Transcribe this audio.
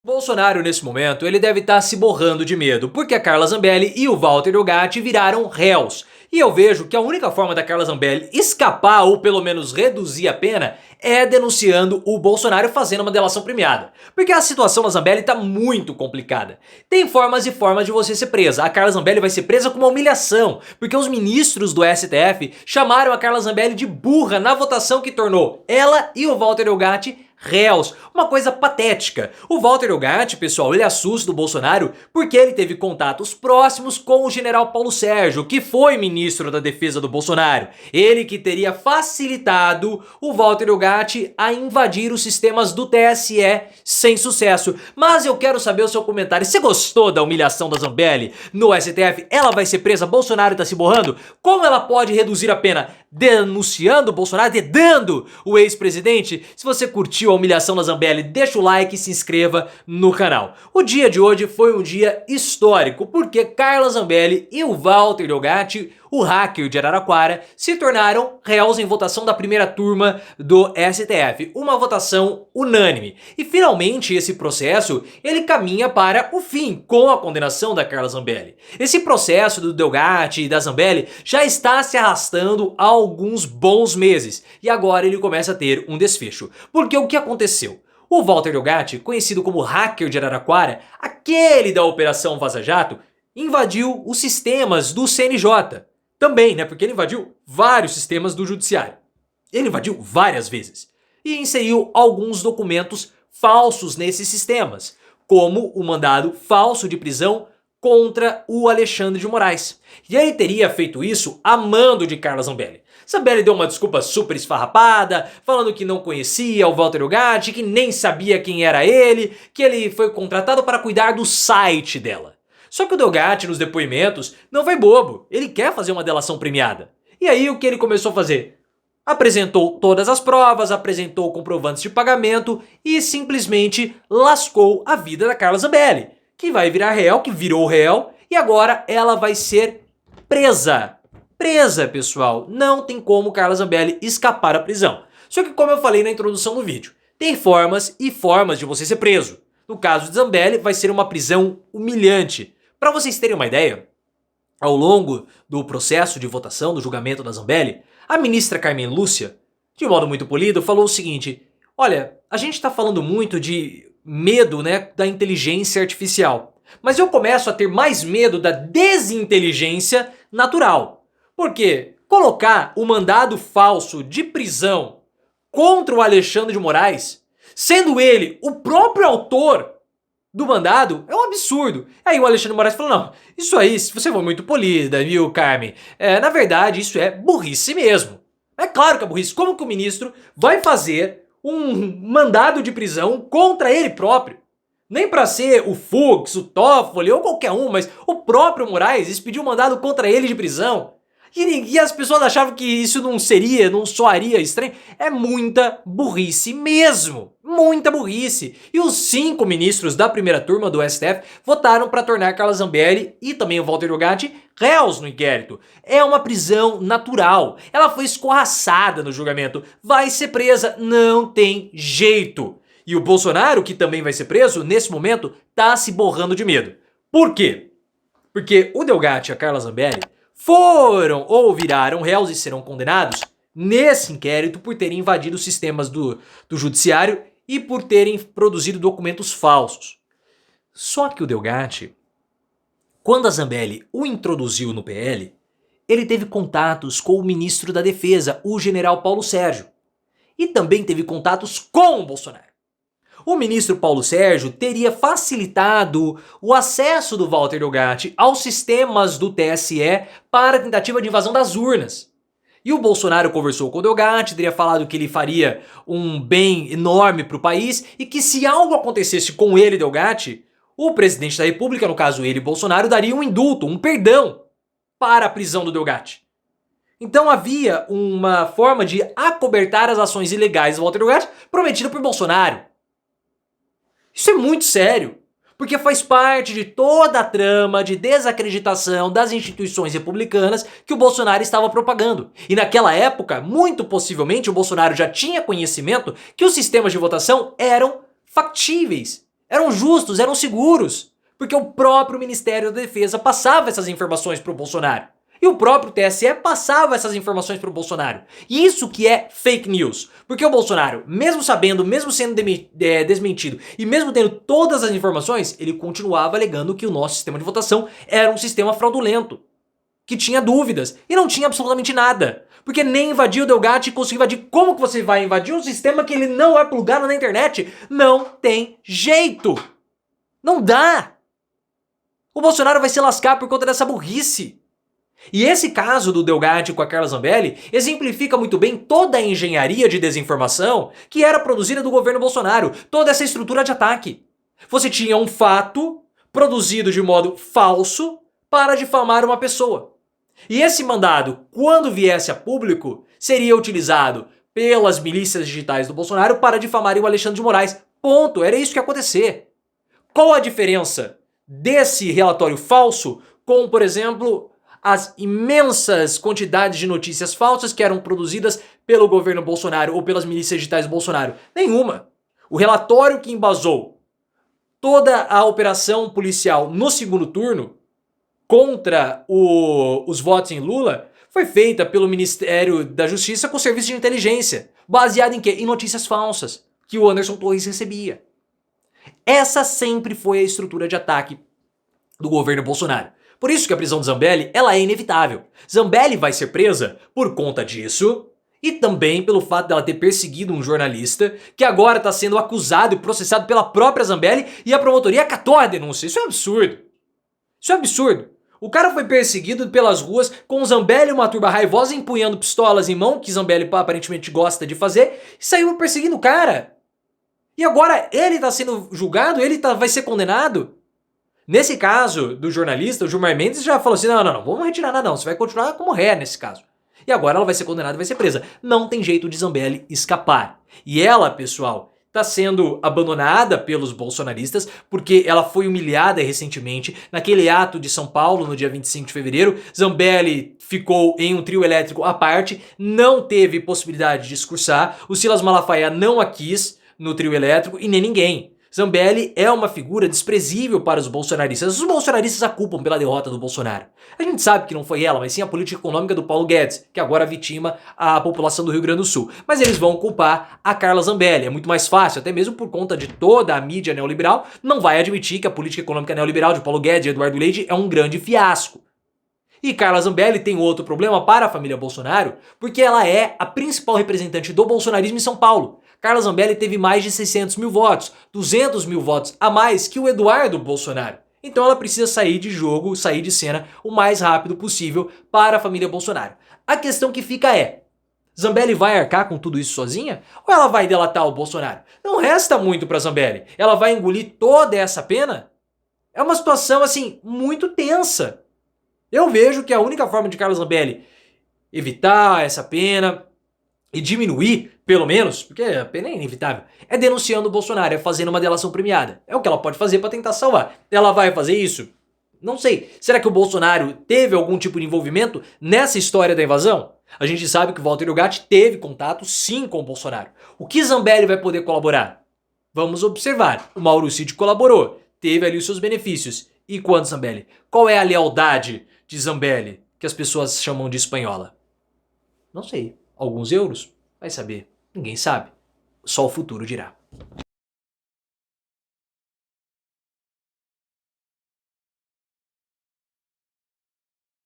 Bolsonaro, nesse momento, ele deve estar se borrando de medo, porque a Carla Zambelli e o Walter Delgatti viraram réus. E eu vejo que a única forma da Carla Zambelli escapar ou pelo menos reduzir a pena é denunciando o Bolsonaro fazendo uma delação premiada. Porque a situação da Zambelli está muito complicada. Tem formas e formas de você ser presa. A Carla Zambelli vai ser presa com uma humilhação, porque os ministros do STF chamaram a Carla Zambelli de burra na votação que tornou ela e o Walter Delgatti réus. Uma coisa patética. O Walter Delgatti, pessoal, ele assusta o Bolsonaro porque ele teve contatos próximos com o general Paulo Sérgio, que foi ministro da defesa do Bolsonaro. Ele que teria facilitado o Walter Delgatti a invadir os sistemas do TSE sem sucesso. Mas eu quero saber o seu comentário. Você gostou da humilhação da Zambelli no STF? Ela vai ser presa, Bolsonaro tá se borrando? Como ela pode reduzir a pena? Denunciando o Bolsonaro, dedando o ex-presidente? Se você curtiu a humilhação da Zambelli, deixa o like e se inscreva no canal. O dia de hoje foi um dia histórico, porque Carla Zambelli e o Walter Delgatti, o hacker de Araraquara, se tornaram réus em votação da primeira turma do STF. Uma votação unânime. E finalmente esse processo, ele caminha para o fim, com a condenação da Carla Zambelli. Esse processo do Delgatti e da Zambelli já está se arrastando há alguns bons meses. E agora ele começa a ter um desfecho. Porque o que aconteceu? O Walter Delgatti, conhecido como hacker de Araraquara, aquele da Operação Vaza Jato, invadiu os sistemas do CNJ. Também, né? Porque ele invadiu vários sistemas do judiciário. Ele invadiu várias vezes. E inseriu alguns documentos falsos nesses sistemas, como o mandado falso de prisão contra o Alexandre de Moraes. E ele teria feito isso a mando de Carla Zambelli. Zambelli deu uma desculpa super esfarrapada, falando que não conhecia o Walter Delgatti, que nem sabia quem era ele, que ele foi contratado para cuidar do site dela. Só que o Delgatti, nos depoimentos, não foi bobo. Ele quer fazer uma delação premiada. E aí o que ele começou a fazer? Apresentou todas as provas, apresentou comprovantes de pagamento e simplesmente lascou a vida da Carla Zambelli, que vai virar réu, que virou réu, e agora ela vai ser presa. Presa, pessoal. Não tem como Carla Zambelli escapar da prisão. Só que, como eu falei na introdução do vídeo, tem formas e formas de você ser preso. No caso de Zambelli, vai ser uma prisão humilhante. Para vocês terem uma ideia, ao longo do processo de votação do julgamento da Zambelli, a ministra Carmen Lúcia, de modo muito polido, falou o seguinte: olha, a gente está falando muito de medo, né, da inteligência artificial, mas eu começo a ter mais medo da desinteligência natural. Porque colocar o mandado falso de prisão contra o Alexandre de Moraes, sendo ele o próprio autor do mandado, é um absurdo. Aí o Alexandre de Moraes falou: não, isso aí, se você for muito polida, viu, Carmen? Na verdade, isso é burrice mesmo. É claro que é burrice. Como que o ministro vai fazer um mandado de prisão contra ele próprio? Nem para ser o Fux, o Toffoli ou qualquer um, mas o próprio Moraes expediu um mandado contra ele de prisão. E as pessoas achavam que isso não soaria estranho. É muita burrice mesmo. Muita burrice. E os 5 ministros da primeira turma do STF votaram para tornar Carla Zambelli e também o Walter Delgatti réus no inquérito. É uma prisão natural. Ela foi escorraçada no julgamento. Vai ser presa. Não tem jeito. E o Bolsonaro, que também vai ser preso, nesse momento, tá se borrando de medo. Por quê? Porque o Delgatti e a Carla Zambelli foram ou viraram réus e serão condenados nesse inquérito por terem invadido os sistemas do judiciário e por terem produzido documentos falsos. Só que o Delgatti, quando a Zambelli o introduziu no PL, ele teve contatos com o ministro da Defesa, o general Paulo Sérgio, e também teve contatos com o Bolsonaro. O ministro Paulo Sérgio teria facilitado o acesso do Walter Delgatti aos sistemas do TSE para a tentativa de invasão das urnas. E o Bolsonaro conversou com o Delgatti, teria falado que ele faria um bem enorme para o país e que se algo acontecesse com ele, Delgatti, o presidente da República, no caso ele, Bolsonaro, daria um indulto, um perdão para a prisão do Delgatti. Então havia uma forma de acobertar as ações ilegais do Walter Delgatti prometida por Bolsonaro. Isso é muito sério, porque faz parte de toda a trama de desacreditação das instituições republicanas que o Bolsonaro estava propagando. E naquela época, muito possivelmente, o Bolsonaro já tinha conhecimento que os sistemas de votação eram factíveis. Eram justos, eram seguros, porque o próprio Ministério da Defesa passava essas informações para o Bolsonaro. E o próprio TSE passava essas informações para o Bolsonaro. E isso que é fake news. Porque o Bolsonaro, mesmo sabendo, mesmo sendo desmentido e mesmo tendo todas as informações, ele continuava alegando que o nosso sistema de votação era um sistema fraudulento, que tinha dúvidas e não tinha absolutamente nada. Porque nem invadiu o Delgatti e conseguiu invadir. Como que você vai invadir um sistema que ele não é plugado na internet? Não tem jeito. Não dá. O Bolsonaro vai se lascar por conta dessa burrice. E esse caso do Delgatti com a Carla Zambelli exemplifica muito bem toda a engenharia de desinformação que era produzida do governo Bolsonaro, toda essa estrutura de ataque. Você tinha um fato produzido de modo falso para difamar uma pessoa. E esse mandado, quando viesse a público, seria utilizado pelas milícias digitais do Bolsonaro para difamarem o Alexandre de Moraes. Ponto, era isso que ia acontecer. Qual a diferença desse relatório falso com, por exemplo, as imensas quantidades de notícias falsas que eram produzidas pelo governo Bolsonaro ou pelas milícias digitais do Bolsonaro? Nenhuma. O relatório que embasou toda a operação policial no segundo turno contra os votos em Lula foi feita pelo Ministério da Justiça com serviço de inteligência, baseado em quê? Em notícias falsas que o Anderson Torres recebia. Essa sempre foi a estrutura de ataque do governo Bolsonaro. Por isso que a prisão de Zambelli, ela é inevitável. Zambelli vai ser presa por conta disso e também pelo fato dela ter perseguido um jornalista que agora está sendo acusado e processado pela própria Zambelli e a promotoria catou a denúncia. Isso é absurdo. Isso é absurdo. O cara foi perseguido pelas ruas com o Zambelli e uma turba raivosa empunhando pistolas em mão, que Zambelli aparentemente gosta de fazer, e saiu perseguindo o cara. E agora ele está sendo julgado, ele vai ser condenado. Nesse caso do jornalista, o Gilmar Mendes já falou assim, não, vamos retirar nada não, você vai continuar como ré nesse caso. E agora ela vai ser condenada e vai ser presa. Não tem jeito de Zambelli escapar. E ela, pessoal, está sendo abandonada pelos bolsonaristas porque ela foi humilhada recentemente naquele ato de São Paulo no dia 25 de fevereiro. Zambelli ficou em um trio elétrico à parte, não teve possibilidade de discursar, o Silas Malafaia não a quis no trio elétrico e nem ninguém. Zambelli é uma figura desprezível para os bolsonaristas. Os bolsonaristas a culpam pela derrota do Bolsonaro. A gente sabe que não foi ela, mas sim a política econômica do Paulo Guedes, que agora vitima a população do Rio Grande do Sul. Mas eles vão culpar a Carla Zambelli. É muito mais fácil, até mesmo por conta de toda a mídia neoliberal, não vai admitir que a política econômica neoliberal de Paulo Guedes e Eduardo Leite é um grande fiasco. E Carla Zambelli tem outro problema para a família Bolsonaro, porque ela é a principal representante do bolsonarismo em São Paulo. Carla Zambelli teve mais de 600 mil votos, 200 mil votos a mais que o Eduardo Bolsonaro. Então ela precisa sair de jogo, sair de cena o mais rápido possível para a família Bolsonaro. A questão que fica é, Zambelli vai arcar com tudo isso sozinha? Ou ela vai delatar o Bolsonaro? Não resta muito para Zambelli. Ela vai engolir toda essa pena? É uma situação, assim, muito tensa. Eu vejo que a única forma de Carla Zambelli evitar essa pena e diminuir, pelo menos, porque a pena é inevitável, é denunciando o Bolsonaro, é fazendo uma delação premiada. É o que ela pode fazer para tentar salvar. Ela vai fazer isso? Não sei. Será que o Bolsonaro teve algum tipo de envolvimento nessa história da invasão? A gente sabe que o Walter Delgatti teve contato sim com o Bolsonaro. O que Zambelli vai poder colaborar? Vamos observar. O Mauro Cid colaborou, teve ali os seus benefícios. E quanto Zambelli? Qual é a lealdade de Zambelli que as pessoas chamam de espanhola? Não sei. Alguns euros? Vai saber. Ninguém sabe. Só o futuro dirá.